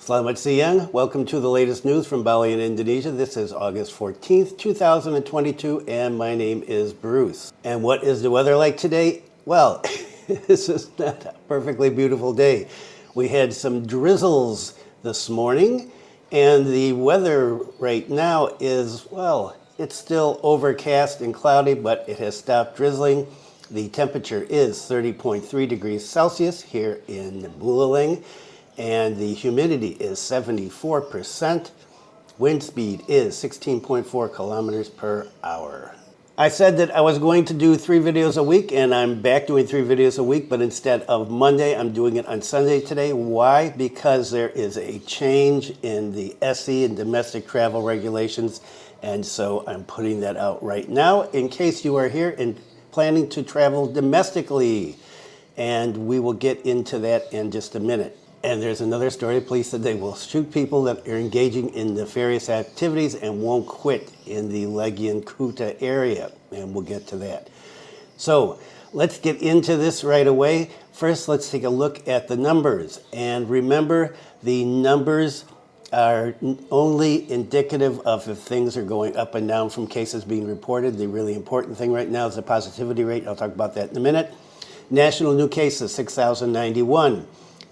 Selamat siang. Welcome to the latest news from Bali in Indonesia. This is August 14th, 2022, and my name is Bruce. And what is the weather like today? Well, this is not a perfectly beautiful day. We had some drizzles this morning, and the weather right now is, well, it's still overcast and cloudy, but it has stopped drizzling. The temperature is 30.3 degrees Celsius here in Buleleng, and the humidity is 74%. Wind speed is 16.4 kilometers per hour. I said that I was going to do 3 videos a week, and I'm back doing 3 videos a week, but instead of Monday, I'm doing it on Sunday today. Why? Because there is a change in the SE and domestic travel regulations, and so I'm putting that out right now in case you are here and planning to travel domestically. And we will get into that in just a minute. And there's another story. Police said they will shoot people that are engaging in nefarious activities and won't quit in the Legian Kuta area. And we'll get to that. So let's get into this right away. First, let's take a look at the numbers. And remember, the numbers are only indicative of if things are going up and down from cases being reported. The really important thing right now is the positivity rate. I'll talk about that in a minute. National new cases, 6,091.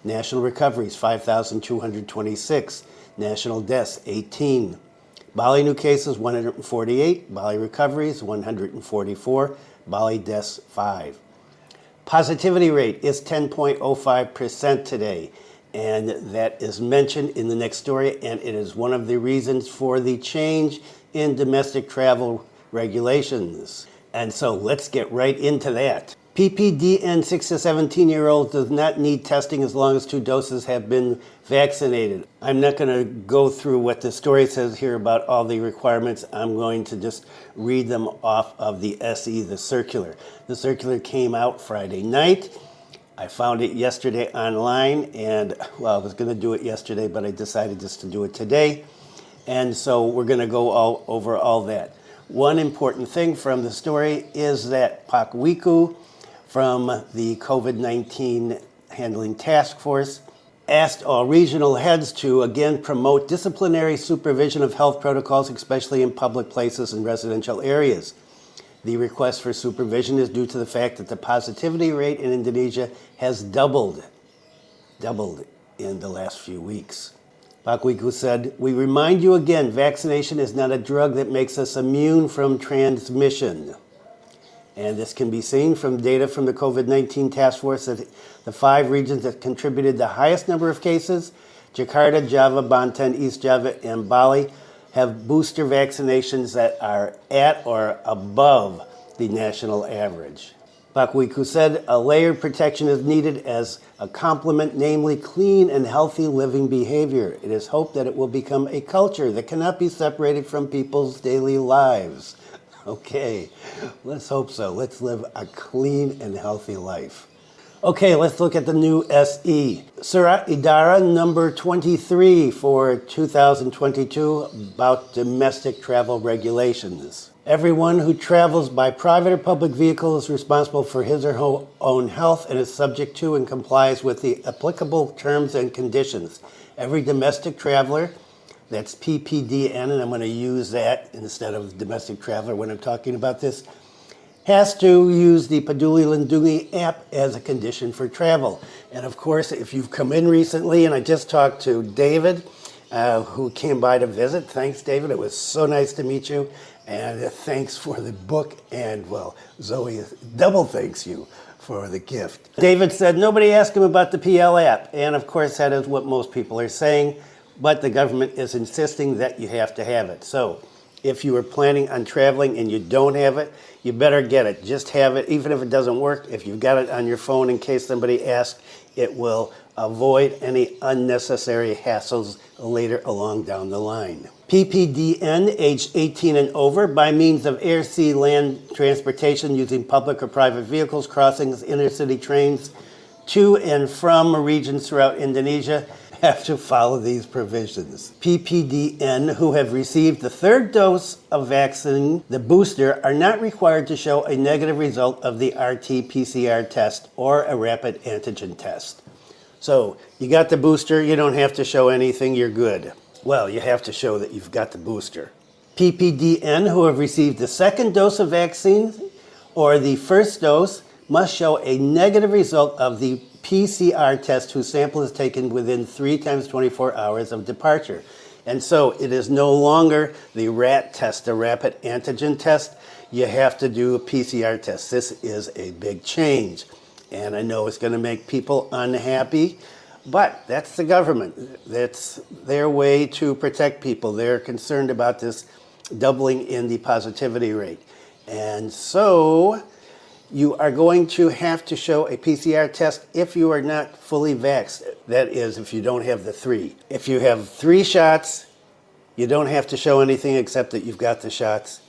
National recoveries, 5,226. National deaths, 18. Bali new cases, 148. Bali recoveries, 144. Bali deaths, 5. Positivity rate is 10.05% today. And that is mentioned in the next story, and it is one of the reasons for the change in domestic travel regulations. And so let's get right into that. PPDN 6 to 17-year-olds does not need testing as long as 2 doses have been vaccinated. I'm not going to go through what the story says here about all the requirements. I'm going to just read them off of the SE, the circular. The circular came out Friday night. I found it yesterday online, and well, I was going to do it yesterday, but I decided just to do it today. And so we're going to go over all that. One important thing from the story is that Pak Wiku from the COVID-19 Handling Task Force asked all regional heads to again promote disciplinary supervision of health protocols, especially in public places and residential areas. The request for supervision is due to the fact that the positivity rate in Indonesia has doubled in the last few weeks. Pak Wiku said, "We remind you again, vaccination is not a drug that makes us immune from transmission." And this can be seen from data from the COVID-19 task force that the 5 regions that contributed the highest number of cases, Jakarta, Java, Banten, East Java, and Bali, have booster vaccinations that are at or above the national average. Pak Wiku said a layered protection is needed as a complement, namely clean and healthy living behavior. It is hoped that it will become a culture that cannot be separated from people's daily lives. Okay, let's hope so. Let's live a clean and healthy life. Okay, let's look at the new SE. Surat Idara number 23 for 2022 about domestic travel regulations. Everyone who travels by private or public vehicle is responsible for his or her own health and is subject to and complies with the applicable terms and conditions. Every domestic traveler, that's PPDN, and I'm going to use that instead of domestic traveler when I'm talking about this, has to use the Peduli Lindungi app as a condition for travel. And of course, if you've come in recently, and I just talked to David, who came by to visit. Thanks, David. It was so nice to meet you. And thanks for the book. And, well, Zoe, double thanks you for the gift. David said nobody asked him about the PL app. And, of course, that is what most people are saying. But the government is insisting that you have to have it. So if you are planning on traveling and you don't have it, you better get it. Just have it, even if it doesn't work. If you've got it on your phone in case somebody asks, it will avoid any unnecessary hassles later along down the line. PPDN, aged 18 and over, by means of air, sea, land transportation using public or private vehicles, crossings, intercity trains to and from regions throughout Indonesia, have to follow these provisions. PPDN who have received the 3rd dose of vaccine, the booster, are not required to show a negative result of the RT-PCR test or a rapid antigen test. So you got the booster, you don't have to show anything, you're good. Well, you have to show that you've got the booster. PPDN who have received the second dose of vaccine or the first dose must show a negative result of the PCR test whose sample is taken within 3 times 24 hours of departure. And so it is no longer the RAT test, the rapid antigen test. You have to do a PCR test. This is a big change. And I know it's going to make people unhappy, but that's the government. That's their way to protect people. They're concerned about this doubling in the positivity rate. And so you are going to have to show a PCR test if you are not fully vaxxed. That is, if you don't have the 3. If you have 3 shots, you don't have to show anything except that you've got the shots.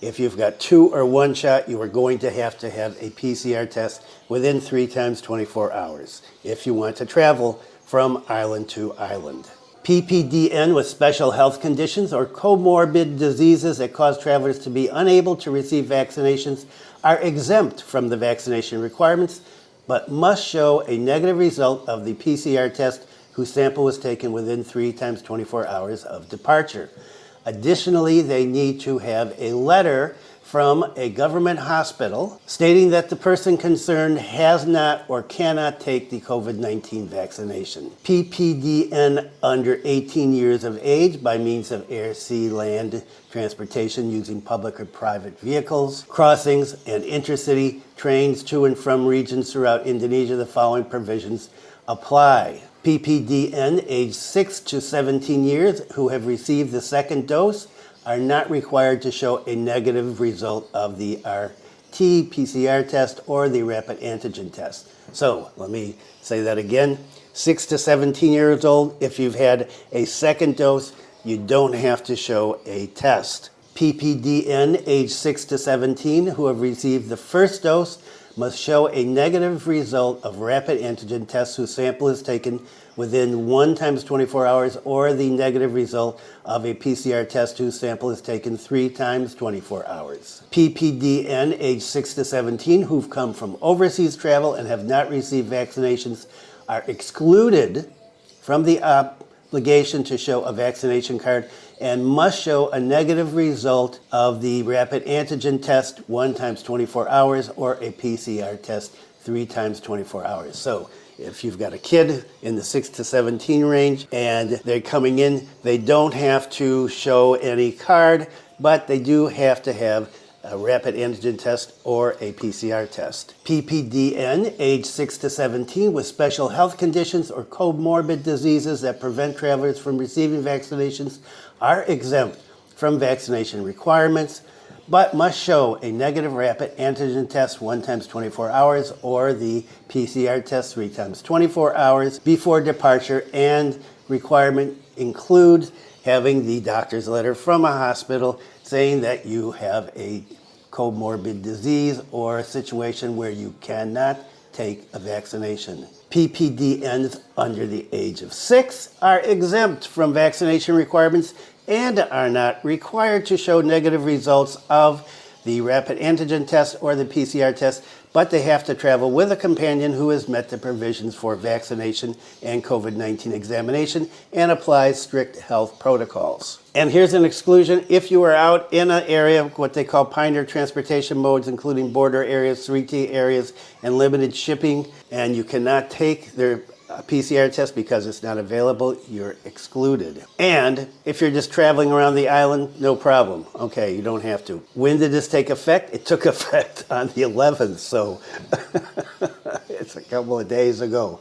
If you've got 2 or 1 shot, you are going to have a PCR test within 3 times 24 hours if you want to travel from island to island. PPDN with special health conditions or comorbid diseases that cause travelers to be unable to receive vaccinations are exempt from the vaccination requirements, but must show a negative result of the PCR test whose sample was taken within 3 times 24 hours of departure. Additionally, they need to have a letter from a government hospital stating that the person concerned has not or cannot take the COVID-19 vaccination. PPDN under 18 years of age by means of air, sea, land transportation using public or private vehicles, crossings, and intercity trains to and from regions throughout Indonesia, the following provisions apply. PPDN aged 6 to 17 years who have received the second dose are not required to show a negative result of the RT-PCR test or the rapid antigen test. So let me say that again. 6 to 17 years old, if you've had a second dose, you don't have to show a test. PPDN aged 6 to 17 who have received the first dose must show a negative result of rapid antigen tests whose sample is taken within 1 times 24 hours or the negative result of a PCR test whose sample is taken 3 times 24 hours. PPDN aged 6 to 17 who've come from overseas travel and have not received vaccinations are excluded from the obligation to show a vaccination card and must show a negative result of the rapid antigen test 1 times 24 hours or a PCR test 3 times 24 hours. So if you've got a kid in the 6 to 17 range and they're coming in, they don't have to show any card, but they do have to have a rapid antigen test or a PCR test. PPDN, age 6 to 17, with special health conditions or comorbid diseases that prevent travelers from receiving vaccinations are exempt from vaccination requirements, but must show a negative rapid antigen test 1 times 24 hours or the PCR test 3 times 24 hours before departure, and requirement includes having the doctor's letter from a hospital saying that you have a comorbid disease or a situation where you cannot take a vaccination. PPDNs under the age of 6 are exempt from vaccination requirements and are not required to show negative results of the rapid antigen test or the PCR test, but they have to travel with a companion who has met the provisions for vaccination and COVID-19 examination and applies strict health protocols. And here's an exclusion. If you are out in an area, what they call pioneer transportation modes, including border areas, 3T areas, and limited shipping, and you cannot take their PCR test because it's not available, you're excluded. And if you're just traveling around the island, no problem. Okay, you don't have to. When did this take effect? It took effect on the 11th, so it's a couple of days ago.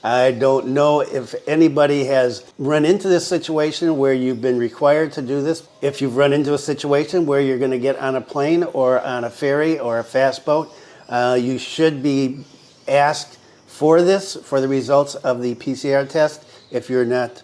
I don't know if anybody has run into this situation where you've been required to do this. If you've run into a situation where you're going to get on a plane or on a ferry or a fast boat, you should be asked for the results of the PCR test. If you're not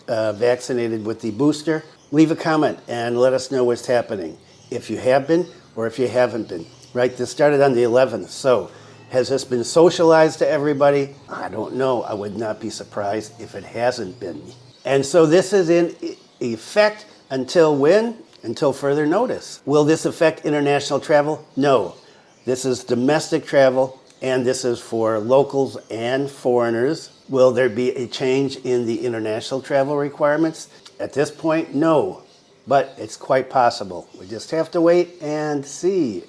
vaccinated with the booster, leave a comment and let us know what's happening. If you have been or if you haven't been. Right, this started on the 11th, so has this been socialized to everybody? I don't know. I would not be surprised if it hasn't been. And so this is in effect until when? Until further notice. Will this affect international travel? No. This is domestic travel, and this is for locals and foreigners. Will there be a change in the international travel requirements? At this point, no, but it's quite possible. We just have to wait and see.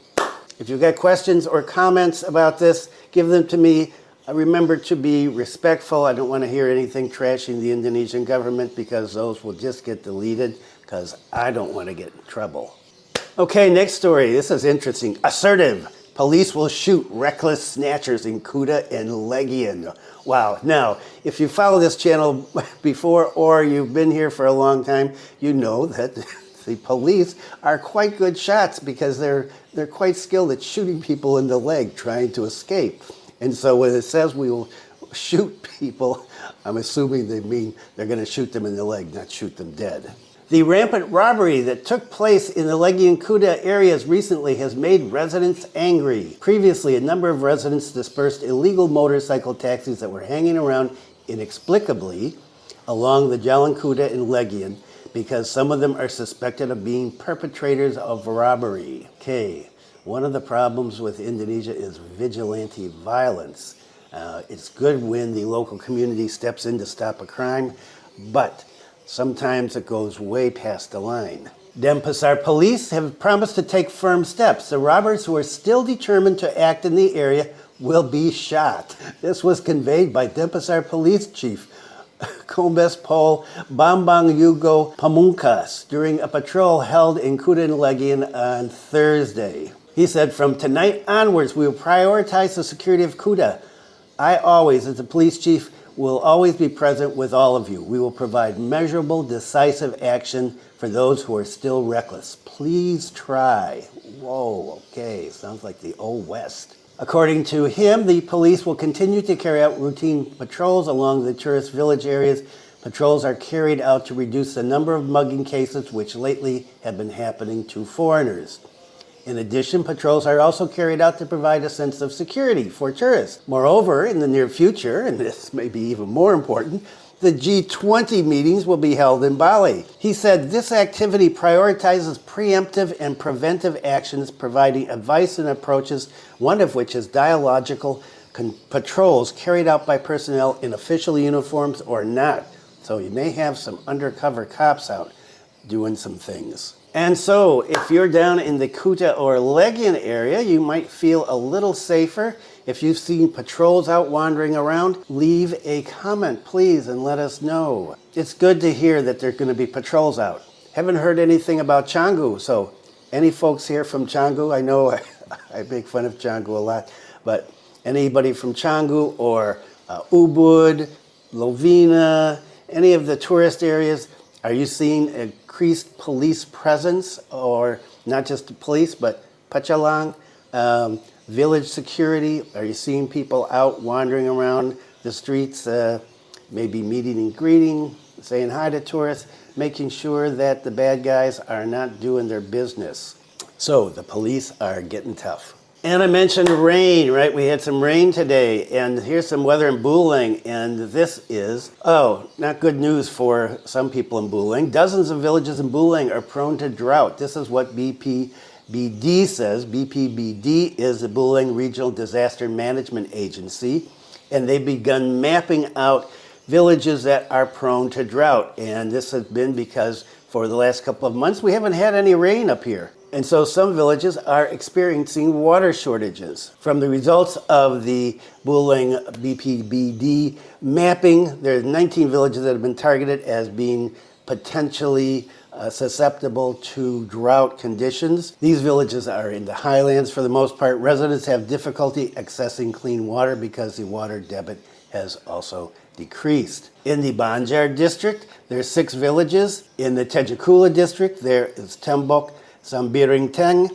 If you've got questions or comments about this, give them to me. Remember to be respectful. I don't want to hear anything trashing the Indonesian government because those will just get deleted because I don't want to get in trouble. Okay, next story. This is interesting. Assertive. Police will shoot reckless snatchers in Kuta and Legian. Wow. Now, if you follow this channel before or you've been here for a long time, you know that the police are quite good shots because they're quite skilled at shooting people in the leg trying to escape. And so when it says we will shoot people, I'm assuming they mean they're going to shoot them in the leg, not shoot them dead. The rampant robbery that took place in the Legian Kuta areas recently has made residents angry. Previously, a number of residents dispersed illegal motorcycle taxis that were hanging around inexplicably along the Jalan Kuta and Legian because some of them are suspected of being perpetrators of robbery. Okay, one of the problems with Indonesia is vigilante violence. It's good when the local community steps in to stop a crime, but sometimes it goes way past the line. Denpasar police have promised to take firm steps. The robbers who are still determined to act in the area will be shot. This was conveyed by Denpasar Police Chief Kombes Pol Bambang Yugo Pamungkas during a patrol held in Kuta and Legian on Thursday. He said, "From tonight onwards, we will prioritize the security of Kuta. I always, as the police chief, will always be present with all of you. We will provide measurable, decisive action for those who are still reckless. Please try." Whoa, okay, sounds like the Old West. According to him, the police will continue to carry out routine patrols along the tourist village areas. Patrols are carried out to reduce the number of mugging cases which lately have been happening to foreigners. In addition, patrols are also carried out to provide a sense of security for tourists. Moreover, in the near future, and this may be even more important, the G20 meetings will be held in Bali. He said this activity prioritizes preemptive and preventive actions, providing advice and approaches, one of which is dialogical patrols carried out by personnel in official uniforms or not. So you may have some undercover cops out doing some things. And so, if you're down in the Kuta or Legian area, you might feel a little safer. If you've seen patrols out wandering around, leave a comment, please, and let us know. It's good to hear that there's going to be patrols out. Haven't heard anything about Canggu, so any folks here from Canggu, I know I make fun of Canggu a lot, but anybody from Canggu or Ubud, Lovina, any of the tourist areas, are you seeing increased police presence, or not just the police, but pacalang, village security? Are you seeing people out wandering around the streets, maybe meeting and greeting, saying hi to tourists, making sure that the bad guys are not doing their business? So the police are getting tough. And I mentioned rain, right? We had some rain today, and here's some weather in Buleleng, and this is, not good news for some people in Buleleng. Dozens of villages in Buleleng are prone to drought. This is what BPBD says. BPBD is the Buleleng Regional Disaster Management Agency, and they've begun mapping out villages that are prone to drought. And this has been because for the last couple of months, we haven't had any rain up here. And so some villages are experiencing water shortages. From the results of the Buleleng BPBD mapping, there are 19 villages that have been targeted as being potentially susceptible to drought conditions. These villages are in the highlands for the most part. Residents have difficulty accessing clean water because the water debit has also decreased. In the Banjar district, there are 6 villages. In the Tejakula district, there is Tembok, Sambiringteng,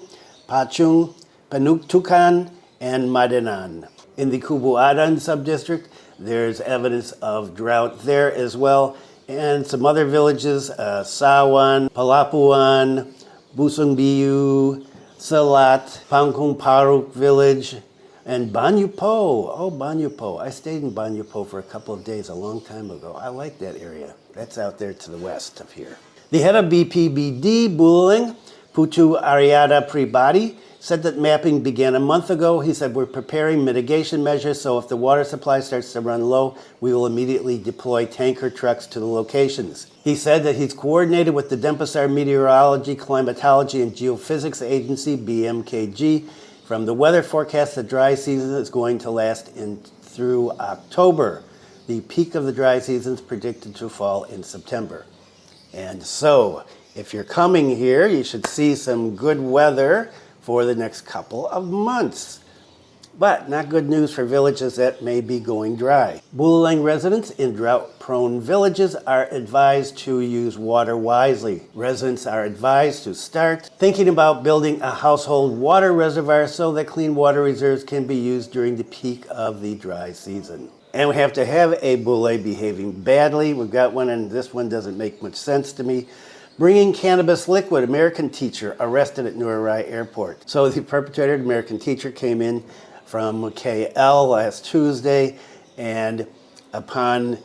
Pachung, Penuktukan, and Madanan. In the Kubu Adan subdistrict, there's evidence of drought there as well. And some other villages, Sawan, Palapuan, Busungbiu, Salat, Pangkung Paruk village, and Banyupo. Oh, Banyupo. I stayed in Banyupo for a couple of days a long time ago. I like that area. That's out there to the west of here. The head of BPBD, Buleleng, Putu Aryada Pribadi, said that mapping began a month ago. He said, we're preparing mitigation measures, so if the water supply starts to run low, we will immediately deploy tanker trucks to the locations. He said that he's coordinated with the Denpasar Meteorology, Climatology, and Geophysics Agency, BMKG. From the weather forecast, the dry season is going to last through October. The peak of the dry season is predicted to fall in September. And so, if you're coming here, you should see some good weather for the next couple of months. But not good news for villages that may be going dry. Buleleng residents in drought-prone villages are advised to use water wisely. Residents are advised to start thinking about building a household water reservoir so that clean water reserves can be used during the peak of the dry season. And we have to have a bule behaving badly. We've got one, and this one doesn't make much sense to me. Bringing cannabis liquid, American teacher arrested at Ngurah airport. So the perpetrator, American teacher, came in from KL last Tuesday, and upon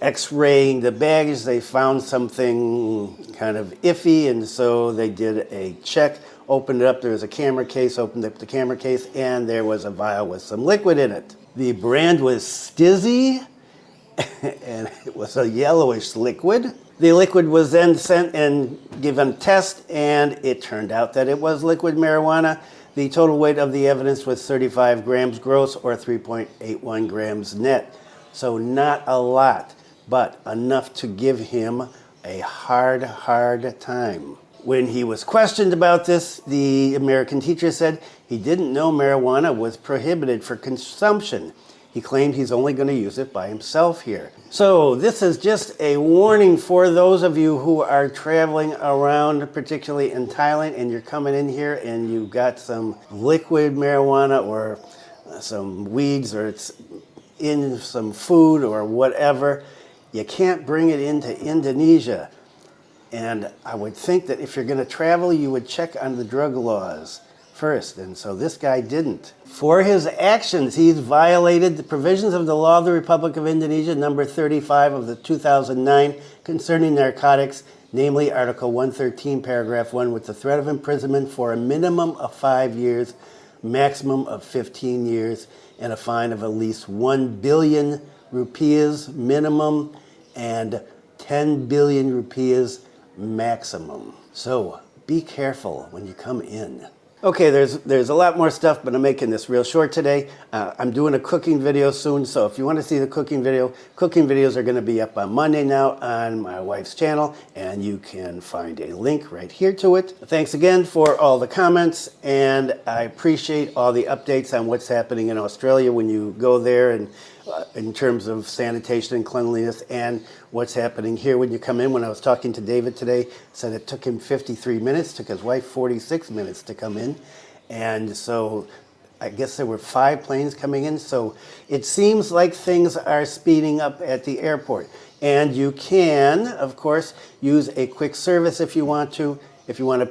x-raying the baggage, they found something kind of iffy, and so they did a check, opened it up, there was a camera case, opened up the camera case, and there was a vial with some liquid in it. The brand was Stizzy, and it was a yellowish liquid. The liquid was then sent and given a test, and it turned out that it was liquid marijuana. The total weight of the evidence was 35 grams gross or 3.81 grams net. So not a lot, but enough to give him a hard time. When he was questioned about this, the American teacher said he didn't know marijuana was prohibited for consumption. He claimed he's only going to use it by himself here. So this is just a warning for those of you who are traveling around, particularly in Thailand, and you're coming in here and you've got some liquid marijuana or some weeds, or it's in some food or whatever. You can't bring it into Indonesia. And I would think that if you're going to travel, you would check on the drug laws first, and so this guy didn't. For his actions, he's violated the provisions of the law of the Republic of Indonesia, number 35 of the 2009, concerning narcotics, namely Article 113, paragraph 1, with the threat of imprisonment for a minimum of 5 years, maximum of 15 years, and a fine of at least 1 billion rupees minimum and 10 billion rupees maximum. So be careful when you come in. Okay, there's a lot more stuff, but I'm making this real short today. I'm doing a cooking video soon, so if you want to see the cooking videos are going to be up on Monday now on my wife's channel, and you can find a link right here to it. Thanks again for all the comments, and I appreciate all the updates on what's happening in Australia when you go there, and in terms of sanitation and cleanliness, and what's happening here when you come in. When I was talking to David today, said it took him 53 minutes, took his wife 46 minutes to come in. And so I guess there were 5 planes coming in. So it seems like things are speeding up at the airport. And you can, of course, use a quick service if you want to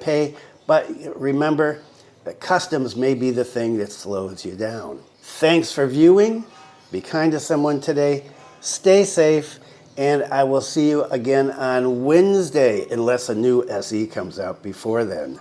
pay. But remember, that customs may be the thing that slows you down. Thanks for viewing. Be kind to someone today. Stay safe. And I will see you again on Wednesday, unless a new SE comes out before then.